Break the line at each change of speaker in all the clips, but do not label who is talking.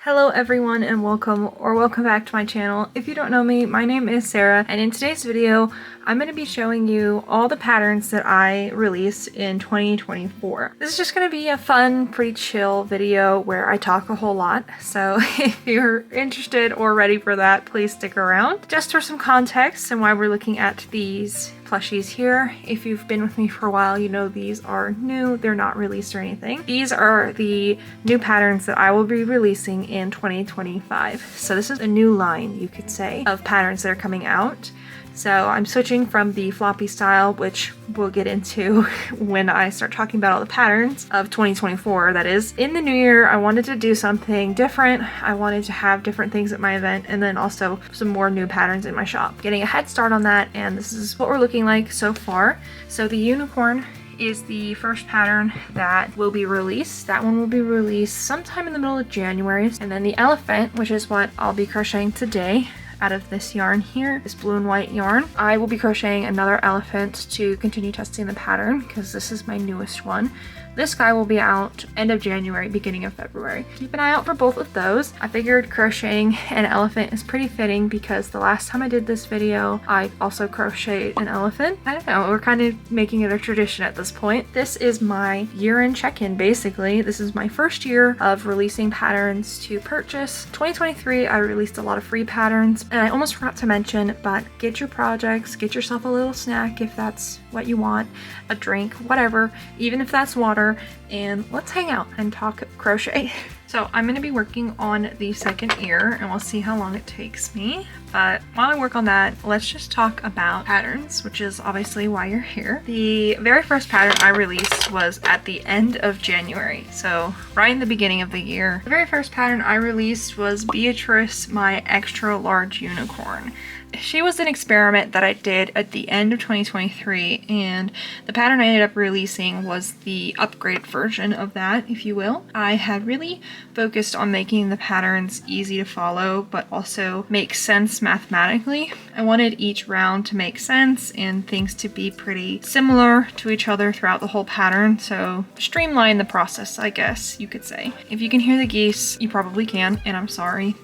Hello everyone and welcome back to my channel. If you don't know me, my name is Sarah, and in today's video I'm going to be showing you all the patterns that I released in 2024. This is just going to be a fun, pretty chill video where I talk a whole lot, so if you're interested or ready for that, please stick around. Just for some context and why we're looking at these plushies here. If you've been with me for a while, you know these are new. They're not released or anything. These are the new patterns that I will be releasing in 2025. So this is a new line, you could say, of patterns that are coming out. So I'm switching from the floppy style, which we'll get into when I start talking about all the patterns of 2024, that is. In the new year, I wanted to do something different. I wanted to have different things at my event and then also some more new patterns in my shop. Getting a head start on that, and this is what we're looking like so far. So the unicorn is the first pattern that will be released. That one will be released sometime in the middle of January. And then the elephant, which is what I'll be crocheting today, out of this yarn here, this blue and white yarn. I will be crocheting another elephant to continue testing the pattern because this is my newest one. This guy will be out end of January, beginning of February. Keep an eye out for both of those. I figured crocheting an elephant is pretty fitting because the last time I did this video, I also crocheted an elephant. I don't know, we're kind of making it a tradition at this point. This is my year-end check-in, basically. This is my first year of releasing patterns to purchase. 2023, I released a lot of free patterns, and I almost forgot to mention, but get your projects, get yourself a little snack if that's what you want, a drink, whatever, even if that's water, and let's hang out and talk crochet. So I'm going to be working on the second ear and we'll see how long it takes me. But while I work on that, let's just talk about patterns, which is obviously why you're here. The very first pattern I released was at the end of January, so right in the beginning of the year. The very first pattern I released was Beatrice, my extra large unicorn. She was an experiment that I did at the end of 2023, and the pattern I ended up releasing was the upgrade version of that, if you will. I had really focused on making the patterns easy to follow, but also make sense mathematically. I wanted each round to make sense and things to be pretty similar to each other throughout the whole pattern, so streamline the process, I guess you could say. If you can hear the geese, you probably can, and I'm sorry.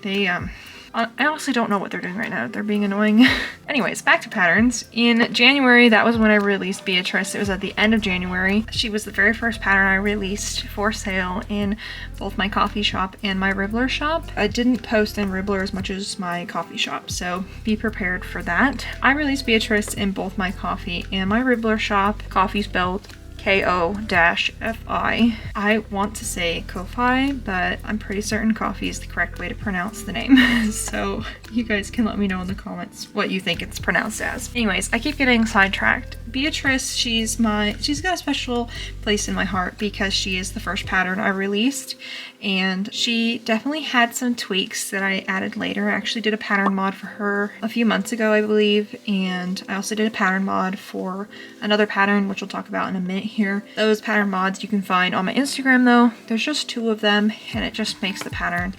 I honestly don't know what they're doing right now. They're being annoying. Anyways, back to patterns. In January, that was when I released Beatrice. It was at the end of January. She was the very first pattern I released for sale in both my coffee shop and my Ribbler shop. I didn't post in Ribbler as much as my coffee shop, so be prepared for that. I released Beatrice in both my coffee and my Ribbler shop. Coffee spelled K-O-F-I. I want to say Ko-Fi, but I'm pretty certain coffee is the correct way to pronounce the name. So you guys can let me know in the comments what you think it's pronounced as. Anyways, I keep getting sidetracked. Beatrice, she's got a special place in my heart because she is the first pattern I released, and she definitely had some tweaks that I added later. I actually did a pattern mod for her a few months ago, I believe, and I also did a pattern mod for another pattern, which we'll talk about in a minute here. Those pattern mods you can find on my Instagram though. There's just 2 of them, and it just makes the pattern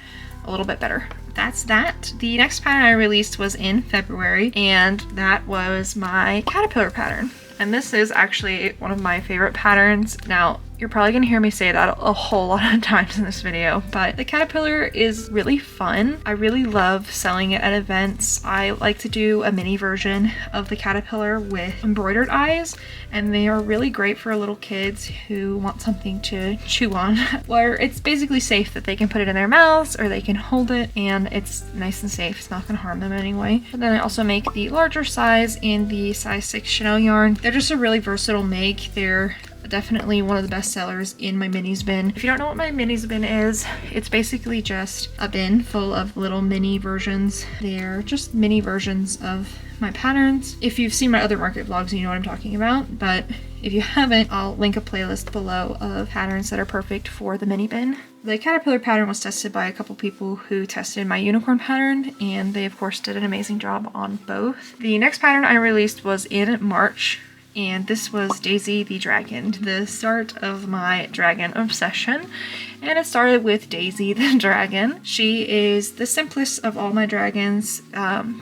a little bit better. That's that. The next pattern I released was in February, and that was my caterpillar pattern. And this is actually one of my favorite patterns. Now, you're probably gonna hear me say that a whole lot of times in this video, but the caterpillar is really fun. I really love selling it at events. I like to do a mini version of the caterpillar with embroidered eyes, and they are really great for little kids who want something to chew on, where it's basically safe that they can put it in their mouths or they can hold it, and it's nice and safe. It's not gonna harm them anyway. But then I also make the larger size in the size 6 Chanel yarn. They're just a really versatile make. They're definitely one of the best sellers in my minis bin. If you don't know what my minis bin is, it's basically just a bin full of little mini versions. They're just mini versions of my patterns. If you've seen my other market vlogs, you know what I'm talking about, but if you haven't, I'll link a playlist below of patterns that are perfect for the mini bin. The caterpillar pattern was tested by a couple people who tested my unicorn pattern, and they of course did an amazing job on both. The next pattern I released was in March, and this was Daisy the Dragon, the start of my dragon obsession. And it started with Daisy the Dragon. She is the simplest of all my dragons,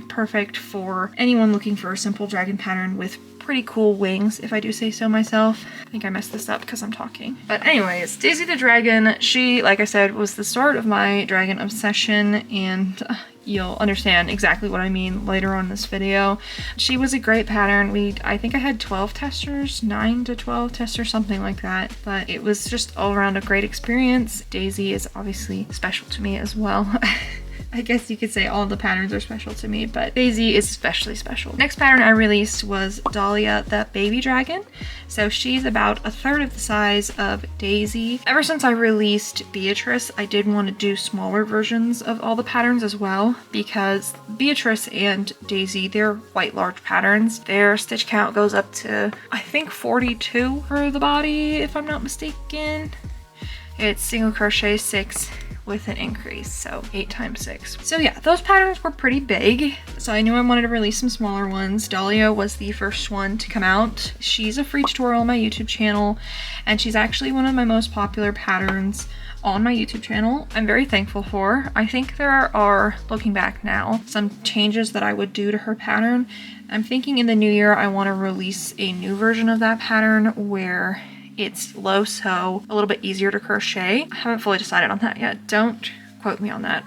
perfect for anyone looking for a simple dragon pattern with pretty cool wings, if I do say so myself. I think I messed this up because I'm talking. But anyways, Daisy the Dragon, she, like I said, was the start of my dragon obsession, and you'll understand exactly what I mean later on in this video. She was a great pattern. I think I had 12 testers, 9 to 12 testers, something like that. But it was just all around a great experience. Daisy is obviously special to me as well. I guess you could say all the patterns are special to me, but Daisy is especially special. Next pattern I released was Dahlia the Baby Dragon. So she's about a third of the size of Daisy. Ever since I released Beatrice, I did want to do smaller versions of all the patterns as well, because Beatrice and Daisy, they're quite large patterns. Their stitch count goes up to, I think, 42 for the body, if I'm not mistaken. It's single crochet 6 with an increase, so 8 times 6. So yeah, those patterns were pretty big, so I knew I wanted to release some smaller ones. Dahlia was the first one to come out. She's a free tutorial on my YouTube channel, and she's actually one of my most popular patterns on my YouTube channel. I'm very thankful for. I think there are, looking back now, some changes that I would do to her pattern. I'm thinking in the new year I want to release a new version of that pattern where it's low sew, a little bit easier to crochet. I haven't fully decided on that yet. Don't quote me on that.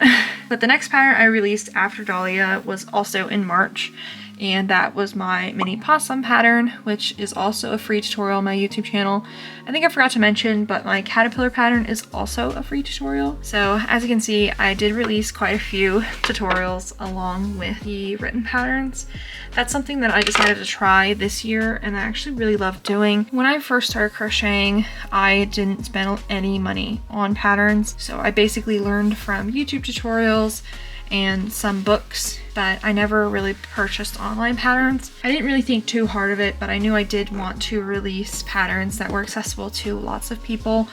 But the next pattern I released after Dahlia was also in March, and that was my mini possum pattern, which is also a free tutorial on my YouTube channel. I think I forgot to mention, but my caterpillar pattern is also a free tutorial. So as you can see, I did release quite a few tutorials along with the written patterns. That's something that I decided to try this year, and I actually really love doing. When I first started crocheting, I didn't spend any money on patterns. So I basically learned from YouTube tutorials and some books, but I never really purchased online patterns. I didn't really think too hard of it, but I knew I did want to release patterns that were accessible to lots of people.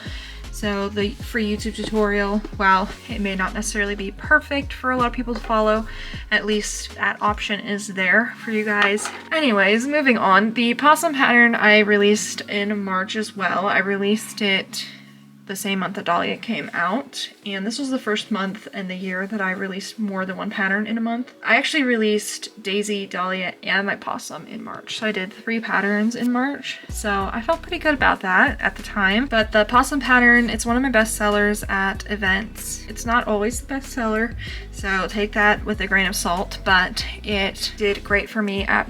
So the free YouTube tutorial, while it may not necessarily be perfect for a lot of people to follow, at least that option is there for you guys. Anyways, moving on. The possum pattern I released in March as well. I released it the same month that Dahlia came out, and this was the first month in the year that I released more than one pattern in a month. I actually released Daisy, Dahlia, and my possum in March, so I did 3 patterns in March, so I felt pretty good about that at the time. But the possum pattern, it's one of my best sellers at events. It's not always the best seller, so take that with a grain of salt, but it did great for me at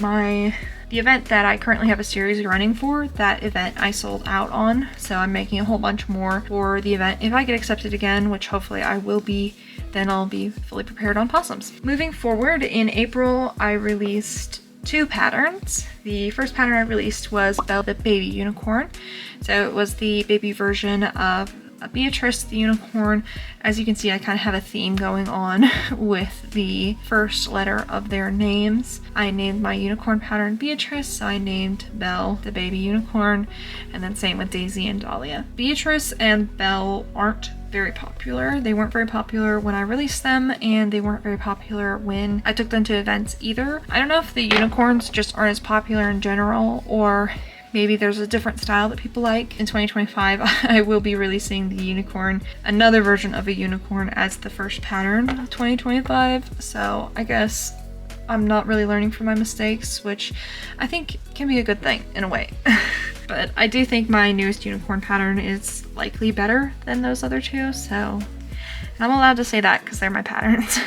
the event that I currently have a series running for. That event I sold out on, so I'm making a whole bunch more for the event. If I get accepted again, which hopefully I will be, then I'll be fully prepared on possums. Moving forward, in April, I released 2 patterns. The first pattern I released was Belle the Baby Unicorn. So it was the baby version of Beatrice the unicorn. As you can see, I kind of have a theme going on with the first letter of their names. I named my unicorn pattern Beatrice, so I named Belle the Baby Unicorn, and then same with Daisy and Dahlia. Beatrice and Belle aren't very popular. They weren't very popular when I released them, and they weren't very popular when I took them to events either. I don't know if the unicorns just aren't as popular in general, or maybe there's a different style that people like. In 2025, I will be releasing the unicorn, another version of a unicorn, as the first pattern of 2025. So I guess I'm not really learning from my mistakes, which I think can be a good thing in a way. But I do think my newest unicorn pattern is likely better than those other 2, so I'm allowed to say that because they're my patterns.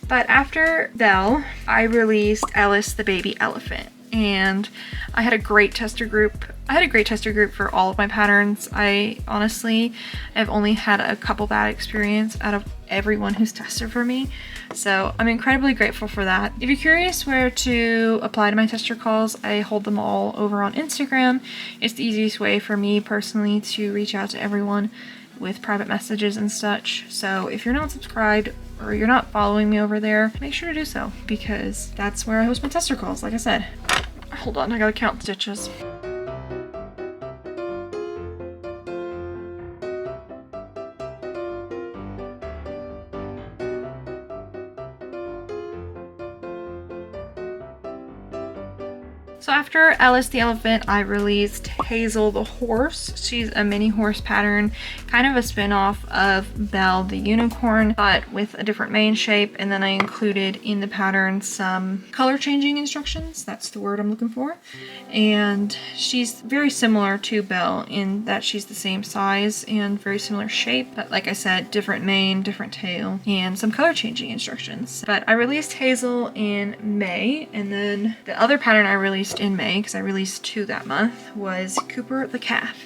But after Belle, I released Ellis the Baby Elephant. And I had a great tester group. For all of my patterns. I honestly have only had a couple bad experience out of everyone who's tested for me. So I'm incredibly grateful for that. If you're curious where to apply to my tester calls, I hold them all over on Instagram. It's the easiest way for me personally to reach out to everyone with private messages and such. So if you're not subscribed or you're not following me over there, make sure to do so, because that's where I host my tester calls, like I said. Hold on, I gotta count stitches. So after Ellis the elephant, I released Hazel the horse. She's a mini horse pattern, kind of a spin-off of Belle the unicorn, but with a different mane shape. And then I included in the pattern some color changing instructions. That's the word I'm looking for. And she's very similar to Belle in that she's the same size and very similar shape. But like I said, different mane, different tail, and some color changing instructions. But I released Hazel in May, and then the other pattern I released in May, because I released 2 that month, was Cooper the calf.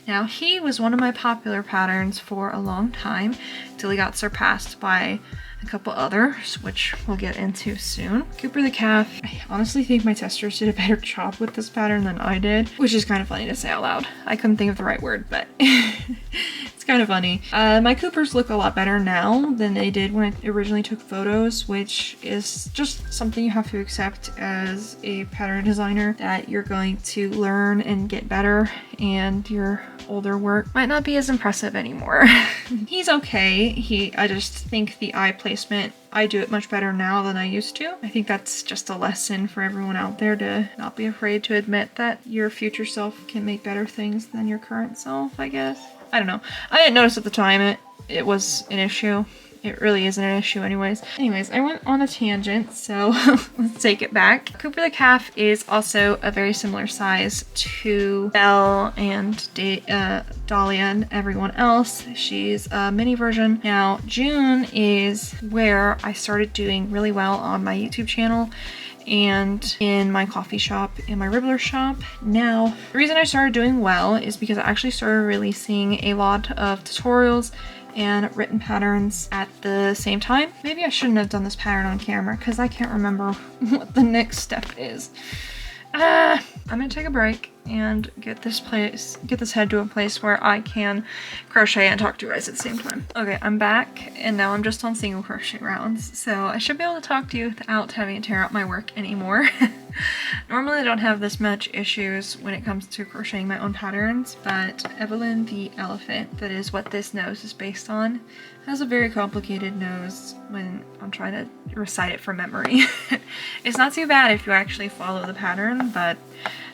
Now he was one of my popular patterns for a long time till he got surpassed by a couple others, which we'll get into soon. Cooper the calf, I honestly think my testers did a better job with this pattern than I did, which is kind of funny to say out loud. I couldn't think of the right word, but it's kind of funny. My Coopers look a lot better now than they did when I originally took photos, which is just something you have to accept as a pattern designer, that you're going to learn and get better, and your older work might not be as impressive anymore. He's okay. I just think the eye placement, I do it much better now than I used to. I think that's just a lesson for everyone out there, to not be afraid to admit that your future self can make better things than your current self, I guess. I don't know. I didn't notice at the time it was an issue. It really isn't an issue anyways. Anyways, I went on a tangent, so let's take it back. Cooper the calf is also a very similar size to Belle and Dahlia and everyone else. She's a mini version. Now, June is where I started doing really well on my YouTube channel and in my coffee shop, in my Ribbler shop. Now, the reason I started doing well is because I actually started releasing a lot of tutorials and written patterns at the same time. Maybe I shouldn't have done this pattern on camera because I can't remember what the next step is. I'm gonna take a break and get this head to a place where I can crochet and talk to you guys at the same time. Okay, I'm back, and now I'm just on single crochet rounds, so I should be able to talk to you without having to tear out my work anymore. Normally I don't have this much issues when it comes to crocheting my own patterns, but Evelyn the elephant, that is what this nose is based on, has a very complicated nose when I'm trying to recite it from memory. It's not too bad if you actually follow the pattern, but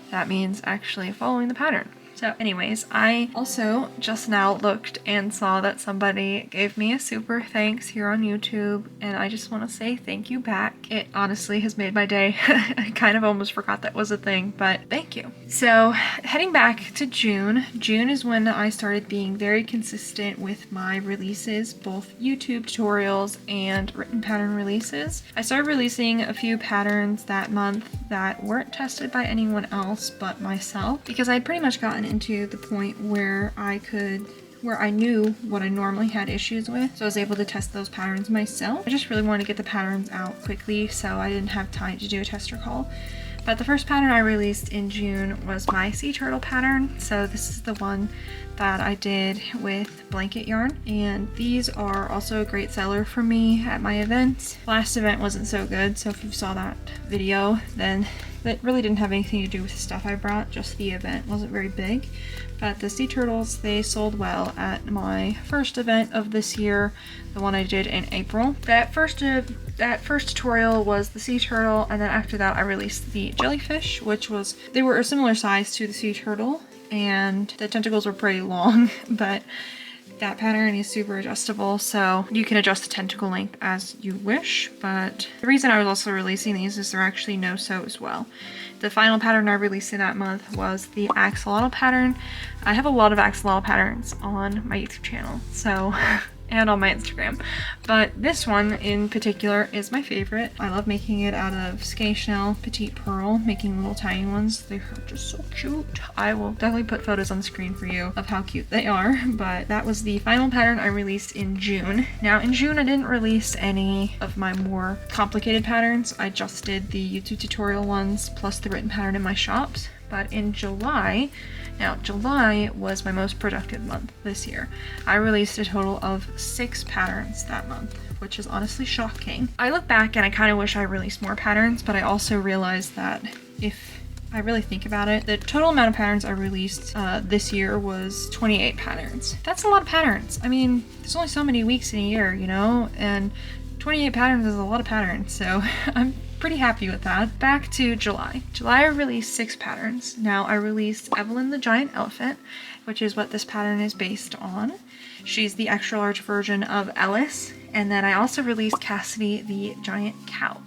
that means actually following the pattern. So anyways, I also just now looked and saw that somebody gave me a super thanks here on YouTube, and I just want to say thank you back. It honestly has made my day. I kind of almost forgot that was a thing, but thank you. So heading back to June. June is when I started being very consistent with my releases, both YouTube tutorials and written pattern releases. I started releasing a few patterns that month that weren't tested by anyone else but myself, because I'd pretty much gotten into the point where I knew what I normally had issues with, so I was able to test those patterns myself. I just really wanted to get the patterns out quickly, so I didn't have time to do a tester call. But the first pattern I released in June was my sea turtle pattern. So this is the one that I did with blanket yarn, and these are also a great seller for me at my events. Last event wasn't so good, so if you saw that video, then that really didn't have anything to do with the stuff I brought, just the event wasn't very big. But the sea turtles, they sold well at my first event of this year, the one I did in April. That first tutorial was the sea turtle, and then after that I released the jellyfish, they were a similar size to the sea turtle, and the tentacles were pretty long, but that pattern is super adjustable, so you can adjust the tentacle length as you wish. But the reason I was also releasing these is they're actually no-sew as well. The final pattern I released in that month was the axolotl pattern. I have a lot of axolotl patterns on my YouTube channel, so and on my Instagram, but this one in particular is my favorite. I love making it out of Skinny Chanel Petite Pearl, making little tiny ones. They are just so cute. I will definitely put photos on the screen for you of how cute they are, but that was the final pattern I released in June. Now in June I didn't release any of my more complicated patterns. I just did the YouTube tutorial ones plus the written pattern in my shops. But in July, now July was my most productive month this year. I released a total of 6 patterns that month, which is honestly shocking. I look back and I kind of wish I released more patterns, but I also realized that if I really think about it, the total amount of patterns I released this year was 28 patterns. That's a lot of patterns. I mean, there's only so many weeks in a year, you know, and 28 patterns is a lot of patterns, so I'm pretty happy with that. Back to July. July I released 6 patterns. Now I released Evelyn the Giant Elephant, which is what this pattern is based on. She's the extra large version of Ellis. And then I also released Cassidy the Giant Cow.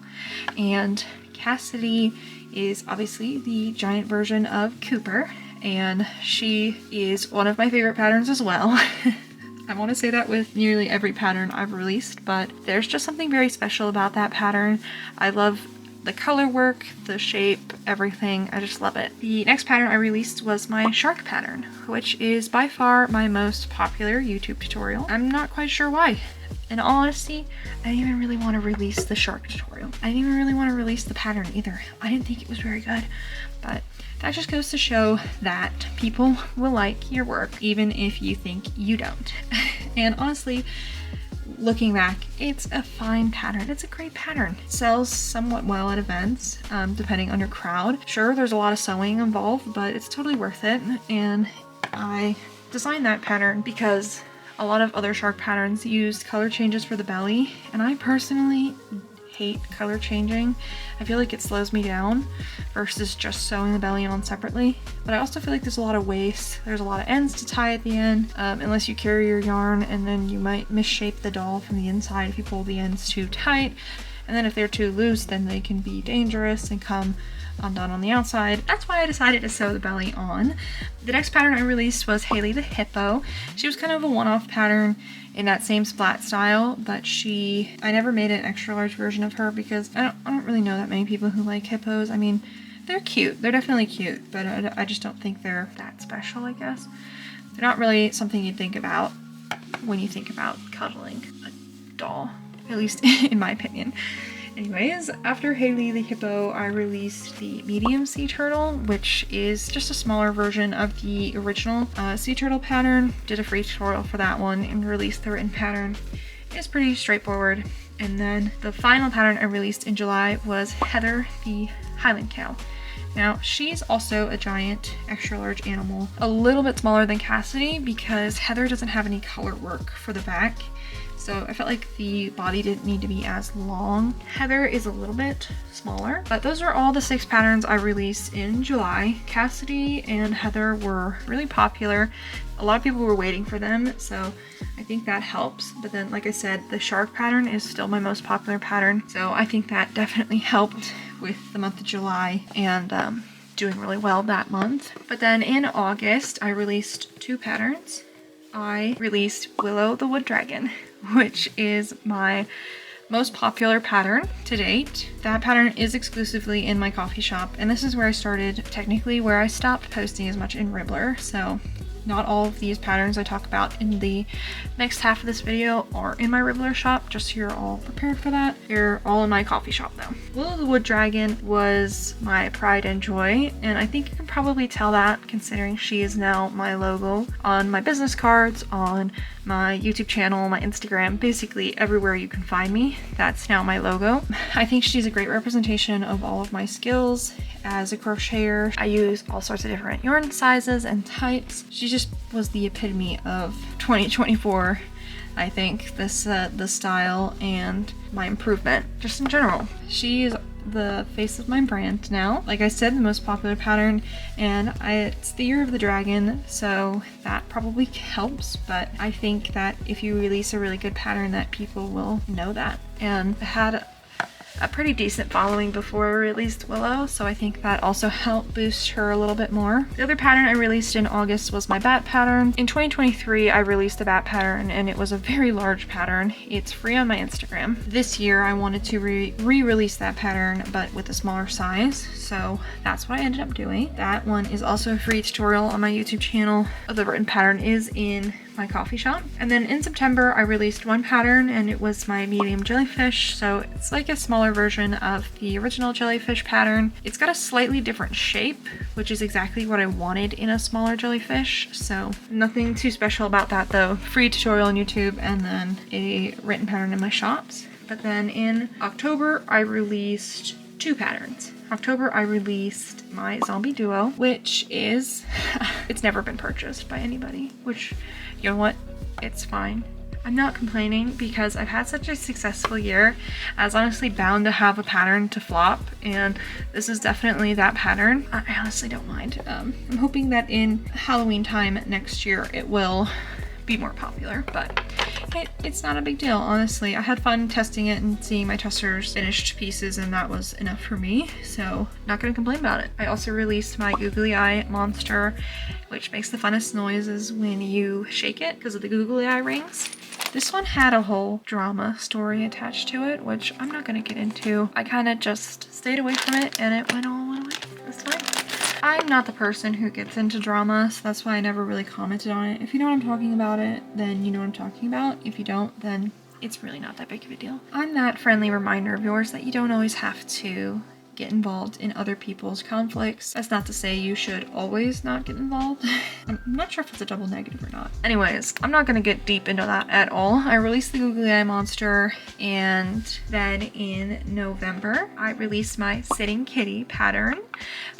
And Cassidy is obviously the giant version of Cooper, and she is one of my favorite patterns as well. I want to say that with nearly every pattern I've released, but there's just something very special about that pattern. I love the color work, the shape, everything. I just love it. The next pattern I released was my shark pattern, which is by far my most popular YouTube tutorial. I'm not quite sure why. In all honesty, I didn't even really want to release the shark tutorial. I didn't even really want to release the pattern either. I didn't think it was very good, but that just goes to show that people will like your work even if you think you don't. And honestly, looking back, it's a fine pattern. It's a great pattern. It sells somewhat well at events, depending on your crowd. Sure, there's a lot of sewing involved, but it's totally worth it. And I designed that pattern because a lot of other shark patterns use color changes for the belly, and I personally hate color changing. I feel like it slows me down versus just sewing the belly on separately. But I also feel like there's a lot of waste. There's a lot of ends to tie at the end, unless you carry your yarn, and then you might misshape the doll from the inside if you pull the ends too tight. And then if they're too loose, then they can be dangerous and come undone on the outside. That's why I decided to sew the belly on. The next pattern I released was Haley the Hippo. She was kind of a one-off pattern in that same splat style, but I never made an extra large version of her because I don't really know that many people who like hippos. I mean, they're cute. They're definitely cute, but I just don't think they're that special, I guess. They're not really something you'd think about when you think about cuddling a doll, at least in my opinion. Anyways, after Haley the Hippo, I released the medium sea turtle, which is just a smaller version of the original sea turtle pattern. Did a free tutorial for that one and released the written pattern. It's pretty straightforward. And then the final pattern I released in July was Heather the Highland Cow. Now, she's also a giant extra large animal, a little bit smaller than Cassidy because Heather doesn't have any color work for the back. So I felt like the body didn't need to be as long. Heather is a little bit smaller, but those are all the 6 patterns I released in July. Cassidy and Heather were really popular. A lot of people were waiting for them, so I think that helps. But then, like I said, the shark pattern is still my most popular pattern. So I think that definitely helped with the month of July and doing really well that month. But then in August, I released 2 patterns. I released Willow the Wood Dragon, which is my most popular pattern to date. That pattern is exclusively in my coffee shop, and this is where I started, technically where I stopped posting as much in Ribbler. So not all of these patterns I talk about in the next half of this video are in my Ribbler shop, just so you're all prepared for that. They're all in my coffee shop though. Willow the Wood Dragon was my pride and joy, and I think you can probably tell that considering she is now my logo on my business cards, on my YouTube channel, my Instagram, basically everywhere you can find me. That's now my logo. I think she's a great representation of all of my skills as a crocheter. I use all sorts of different yarn sizes and types. She just was the epitome of 2024. I think this the style and my improvement just in general. She is the face of my brand now. Like I said, the most popular pattern, and it's the year of the dragon, so that probably helps, but I think that if you release a really good pattern that people will know that. And I had a pretty decent following before I released Willow, so I think that also helped boost her a little bit more. The other pattern I released in August was my bat pattern. In 2023, I released the bat pattern, and it was a very large pattern. It's free on my Instagram. This year, I wanted to re-release that pattern, but with a smaller size, so that's what I ended up doing. That one is also a free tutorial on my YouTube channel. The written pattern is in my coffee shop. And then in September, I released one pattern, and it was my medium jellyfish. So it's like a smaller version of the original jellyfish pattern. It's got a slightly different shape, which is exactly what I wanted in a smaller jellyfish. So nothing too special about that though. Free tutorial on YouTube, and then a written pattern in my shops. But then in October, I released 2 patterns. October, I released my zombie duo, which is, it's never been purchased by anybody, which, you know what, it's fine. I'm not complaining because I've had such a successful year. I was honestly bound to have a pattern to flop, and this is definitely that pattern. I honestly don't mind. I'm hoping that in Halloween time next year it will be more popular, but it's not a big deal, honestly. I had fun testing it and seeing my testers finished pieces, and that was enough for me, so not gonna complain about it. I also released my googly eye monster, which makes the funnest noises when you shake it because of the googly eye rings. This one had a whole drama story attached to it, which I'm not gonna get into. I kind of just stayed away from it and it went away. That's fine. I'm not the person who gets into drama, so that's why I never really commented on it. If you know what I'm talking about it, then you know what I'm talking about. If you don't, then it's really not that big of a deal. I'm that friendly reminder of yours that you don't always have to get involved in other people's conflicts. That's not to say you should always not get involved. I'm not sure if it's a double negative or not. Anyways, I'm not gonna get deep into that at all. I released the googly eye monster, and then in November, I released my sitting kitty pattern,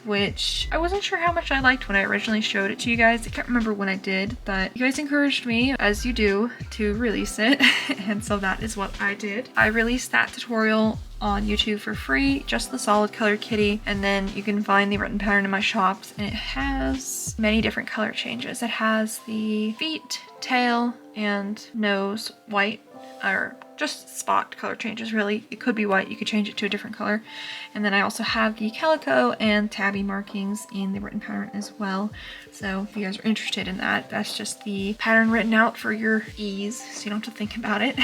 which I wasn't sure how much I liked when I originally showed it to you guys. I can't remember when I did, but you guys encouraged me, as you do, to release it, and so that is what I did. I released that tutorial on YouTube for free, just the solid color kitty, and then you can find the written pattern in my shops, and it has many different color changes. It has the feet, tail, and nose white, or just spot color changes really. It could be white, you could change it to a different color. And then I also have the calico and tabby markings in the written pattern as well. So if you guys are interested in that, that's just the pattern written out for your ease, so you don't have to think about it.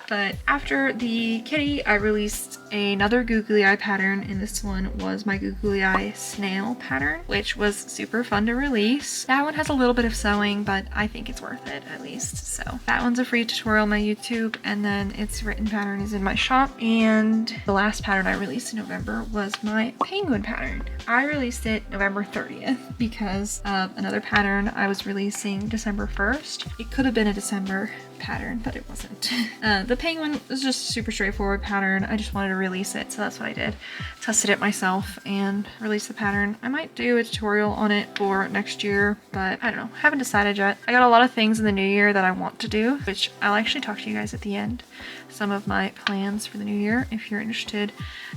But after the kitty, I released another googly eye pattern, and this one was my googly eye snail pattern, which was super fun to release. That one has a little bit of sewing, but I think it's worth it at least. So that one's a free tutorial on my YouTube, and then its written pattern is in my shop. And the last pattern I released in November was my penguin pattern. I released it November 30th because of another pattern I was releasing December 1st. It could have been a December pattern, but it wasn't. The penguin was just a super straightforward pattern. I just wanted to release it, so that's what I did. Tested it myself and released the pattern. I might do a tutorial on it for next year, but I don't know. Haven't decided yet. I got a lot of things in the new year that I want to do, which I'll actually talk to you guys at the end. Some of my plans for the new year. If you're interested,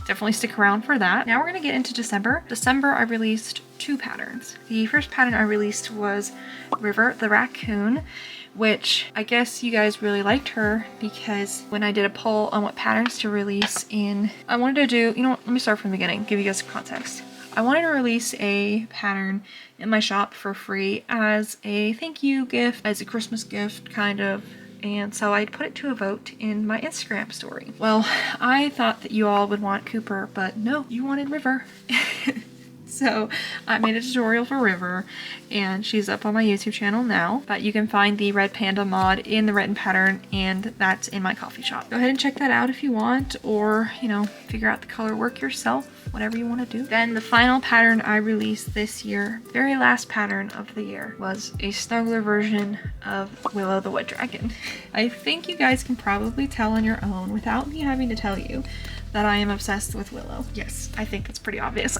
definitely stick around for that. Now we're gonna get into December. December, I released 2 patterns. The first pattern I released was River the Raccoon, which I guess you guys really liked her because when I did a poll on what patterns to release in, I wanted to do, you know what, let me start from the beginning, give you guys some context. I wanted to release a pattern in my shop for free as a thank you gift, as a Christmas gift kind of. And so I put it to a vote in my Instagram story. Well, I thought that you all would want Cooper, but no, you wanted River. So I made a tutorial for River, and she's up on my YouTube channel now, but you can find the red panda mod in the written pattern, and that's in my coffee shop. Go ahead and check that out if you want, or, you know, figure out the color work yourself, whatever you want to do. Then the final pattern I released this year, very last pattern of the year, was a snuggler version of Willow the Wood Dragon. I think you guys can probably tell on your own without me having to tell you that I am obsessed with Willow. Yes, I think that's pretty obvious.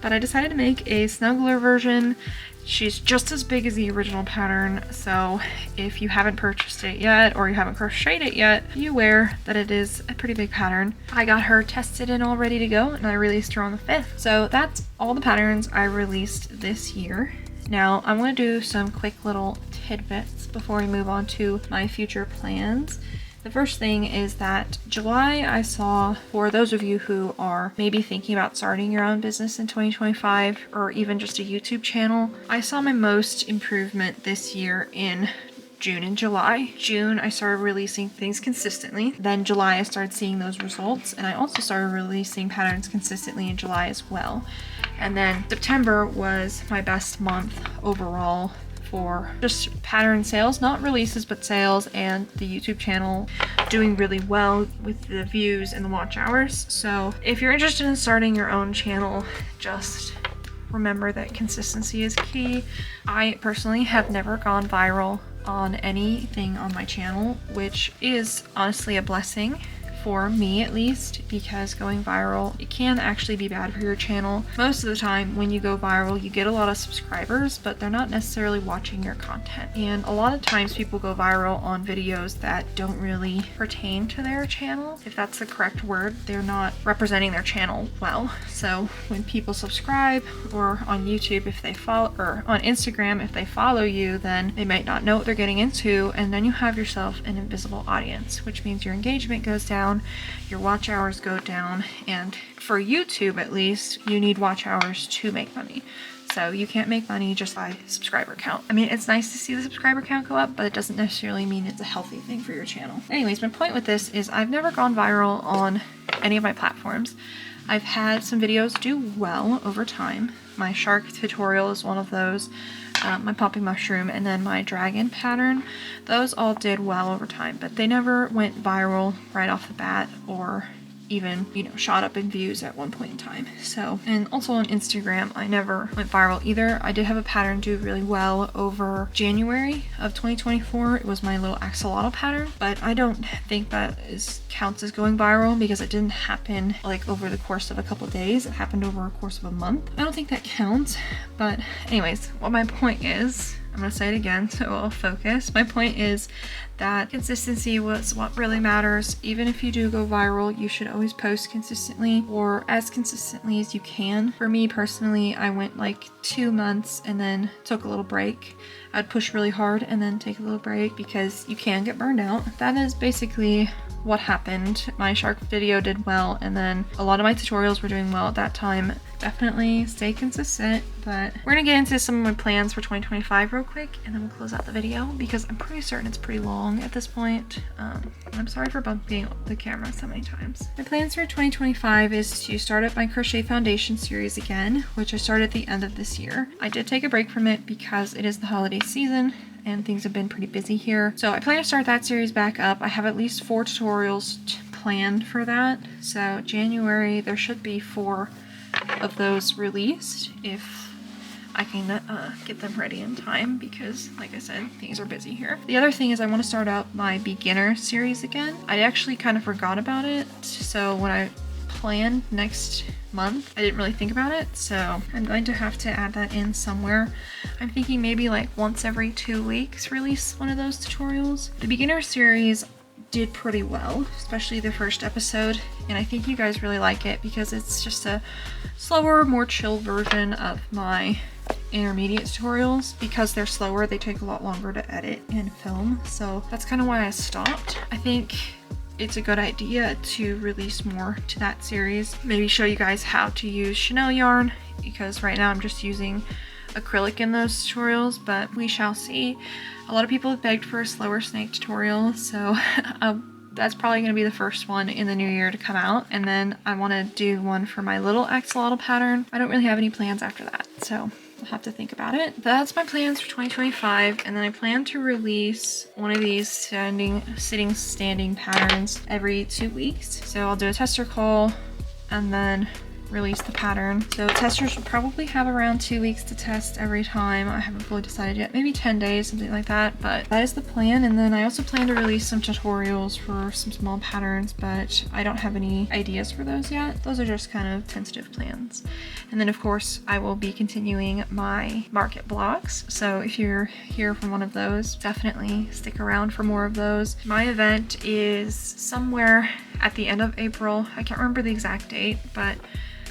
But I decided to make a snuggler version. She's just as big as the original pattern, so if you haven't purchased it yet or you haven't crocheted it yet, be aware that it is a pretty big pattern. I got her tested and all ready to go, and I released her on the 5th. So that's all the patterns I released this year. Now I'm going to do some quick little tidbits before we move on to my future plans. The first thing is that July I saw, for those of you who are maybe thinking about starting your own business in 2025 or even just a YouTube channel, I saw my most improvement this year in June and July. June I started releasing things consistently. Then July I started seeing those results, and I also started releasing patterns consistently in July as well. And then September was my best month overall for just pattern sales, not releases but sales, and the YouTube channel doing really well with the views and the watch hours. So if you're interested in starting your own channel, just remember that consistency is key. I personally have never gone viral on anything on my channel, which is honestly a blessing for me at least, because going viral, it can actually be bad for your channel. Most of the time when you go viral, you get a lot of subscribers, but they're not necessarily watching your content. And a lot of times people go viral on videos that don't really pertain to their channel. If that's the correct word, they're not representing their channel well. So when people subscribe, or on YouTube if they follow, or on Instagram if they follow you, then they might not know what they're getting into, and then you have yourself an invisible audience, which means your engagement goes down, your watch hours go down, and for YouTube at least, you need watch hours to make money. So you can't make money just by subscriber count. I mean, it's nice to see the subscriber count go up, but it doesn't necessarily mean it's a healthy thing for your channel. Anyways, my point with this is I've never gone viral on any of my platforms. I've had some videos do well over time. My shark tutorial is one of those, my popping mushroom, and then my dragon pattern. Those all did well over time, but they never went viral right off the bat, or even, you know, shot up in views at one point in time. So, and also on Instagram, I never went viral either. I did have a pattern do really well over January of 2024. It was my little axolotl pattern, but I don't think that counts as going viral because it didn't happen like over the course of a couple days. It happened over a course of a month. I don't think that counts, but anyways, what my point is, I'm gonna say it again so I'll focus. My point is that consistency was what really matters. Even if you do go viral, you should always post consistently, or as consistently as you can. For me personally, I went like 2 months and then took a little break. I'd push really hard and then take a little break because you can get burned out. That is basically what happened. My shark video did well, and then a lot of my tutorials were doing well at that time. Definitely stay consistent, but we're gonna get into some of my plans for 2025 real quick, and then we'll close out the video because I'm pretty certain it's pretty long at this point. I'm sorry for bumping the camera so many times. My plans for 2025 is to start up my crochet foundation series again, which I started at the end of this year. I did take a break from it because it is the holiday season and things have been pretty busy here. So I plan to start that series back up. I have at least 4 tutorials planned for that. So January, there should be 4 of those released if I can get them ready in time, because like I said, things are busy here. The other thing is I want to start out my beginner series again. I actually kind of forgot about it, so when I planned next month, I didn't really think about it, so I'm going to have to add that in somewhere. I'm thinking maybe like once every 2 weeks release one of those tutorials. The beginner series did pretty well, especially the first episode, and I think you guys really like it because it's just a slower, more chill version of my intermediate tutorials. Because they're slower, they take a lot longer to edit and film, so that's kind of why I stopped. I think it's a good idea to release more to that series. Maybe show you guys how to use chenille yarn, because right now I'm just using acrylic in those tutorials, but we shall see. A lot of people have begged for a slower snake tutorial, so that's probably going to be the first one in the new year to come out. And then I want to do one for my little axolotl pattern. I don't really have any plans after that, so I'll have to think about it. That's my plans for 2025, and then I plan to release one of these sitting standing patterns every 2 weeks. So I'll do a tester call and then release the pattern. So testers will probably have around 2 weeks to test every time. I haven't fully decided yet, maybe 10 days, something like that, but that is the plan. And then I also plan to release some tutorials for some small patterns, but I don't have any ideas for those yet. Those are just kind of tentative plans. And then of course I will be continuing my market vlogs, so if you're here for one of those, definitely stick around for more of those. My event is somewhere at the end of April. I can't remember the exact date, but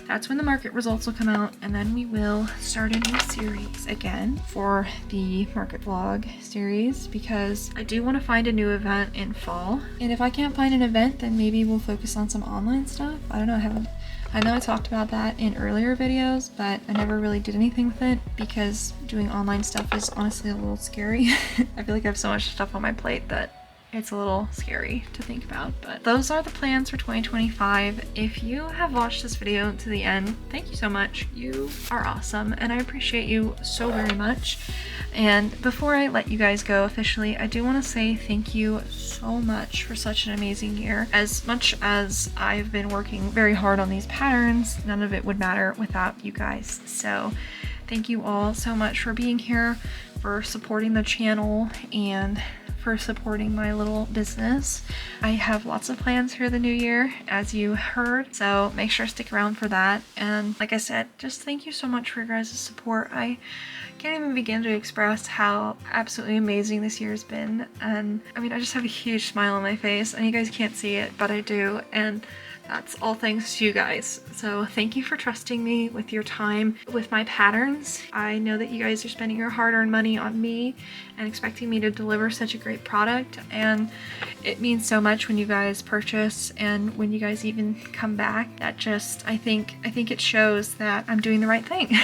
that's when the market results will come out, and then we will start a new series again for the market vlog series, because I do want to find a new event in fall. And if I can't find an event, then maybe we'll focus on some online stuff. I don't know, I know I talked about that in earlier videos, but I never really did anything with it because doing online stuff is honestly a little scary. I feel like I have so much stuff on my plate that it's a little scary to think about, but those are the plans for 2025. If you have watched this video to the end, thank you so much. You are awesome, and I appreciate you so very much. And before I let you guys go officially, I do want to say thank you so much for such an amazing year. As much as I've been working very hard on these patterns, none of it would matter without you guys. So thank you all so much for being here, for supporting the channel, and for supporting my little business. I have lots of plans for the new year, as you heard, so make sure to stick around for that. And like I said, just thank you so much for your guys' support. I can't even begin to express how absolutely amazing this year has been. And I mean, I just have a huge smile on my face, and you guys can't see it, but I do. And that's all thanks to you guys. So thank you for trusting me with your time, with my patterns. I know that you guys are spending your hard-earned money on me and expecting me to deliver such a great product, and it means so much when you guys purchase and when you guys even come back. That just, I think it shows that I'm doing the right thing.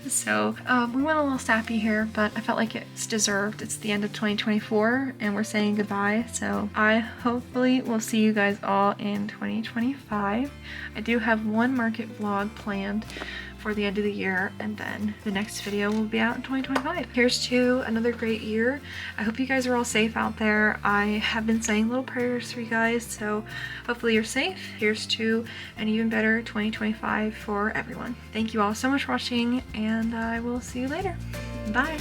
So we went a little sappy here, but I felt like it's deserved. It's the end of 2024 and we're saying goodbye. So I hopefully will see you guys all in 2025. I do have one market vlog planned for the end of the year, and then the next video will be out in 2025. Here's to another great year. I hope you guys are all safe out there. I have been saying little prayers for you guys, so hopefully you're safe. Here's to an even better 2025 for everyone. Thank you all so much for watching, and I will see you later. Bye.